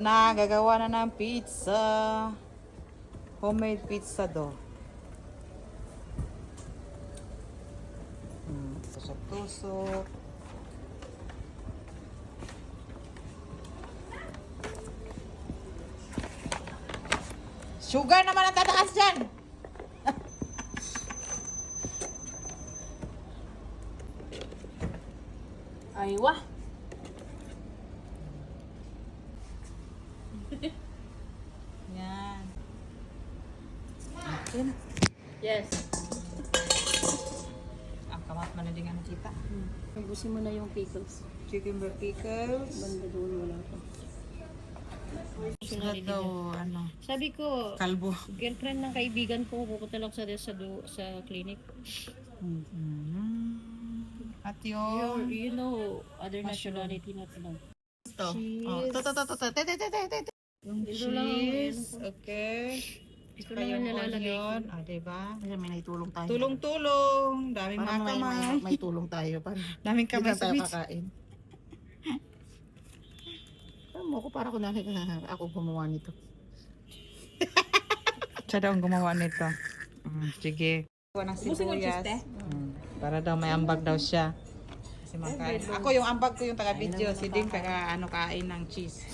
Gagawa na ng pizza. Homemade pizza dough. Tusok-tusok. Sugar naman ang tataas dyan! Ay, wah! Yan. Okay na. Yes. Ang kamat man na din nga na chita. Ubusin mo na yung pickles. Cucumber pickles. Banda doon wala pa. Sila daw, ano, Sabi ko, kalbo. girlfriend ng kaibigan ko, pupunta lang sa clinic. At yung... You know, other Mushroom. nationality na lang. Ito. Cheese. Oh, ito. Yung Ito lang, cheese. ano. Okay. Ito Saka lang yung ang nalalagay ko. onion. Ah, diba? Kasi may naitulong tayo. Tulong-tulong. Daming Parang makamay. may tulong tayo. Parang Daming hindi kamay na sa tayo pizza. kakain. Alam mo ko, parang kunwari ako gumawa nito. Siya daw ang gumawa nito. Sige. Kuha ng Ubusin ko yung cheese, sibuyas. Para daw may ambag daw siya. Kasi makain. Ako yung ambag ko yung taga-video. Si Ding taga ano kain ng cheese.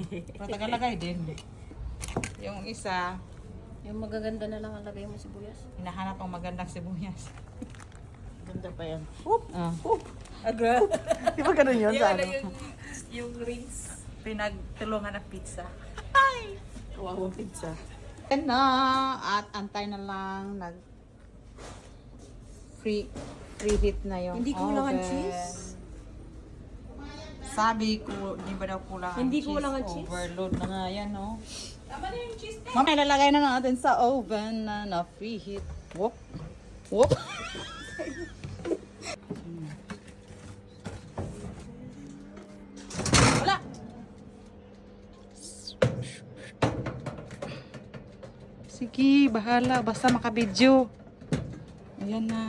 Pero tagalagay din. Yung isa, Yung magaganda na lang ang lagay mo sibuyas. hinahanap ang magandang sibuyas. Ganda pa yan. Ah. Agra. Di ba ganun yun? Sa ano? Yung rings. Pinagtulungan ng pizza. Kawawang pizza. Yan na. At antay na lang. Preheat na yung Hindi kulang ang oven. cheese? Sabi ko, di ba daw kulang ang Hindi cheese? kulang ang cheese? Overload na nga yan, no? Tama na yung cheese. Mamaya ilalagay na natin sa oven na preheat. Whoop. Whoop. Wala. Sige, bahala. Basta makabidyo. Ayan na.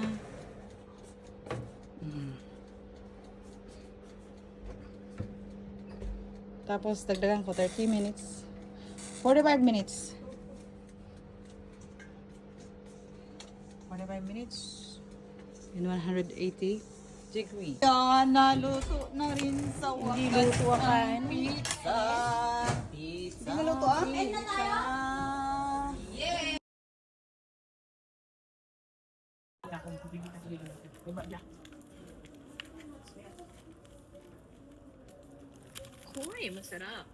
Tapos, dagdagan ko 30 minutes. 45 minutes. 45 minutes. In 180 degree. Yan, naluto na rin sa wakas. Hindi lutuakan. Pizza. Pizza. Hindi nalutoan? Pizza. Uy, masarap.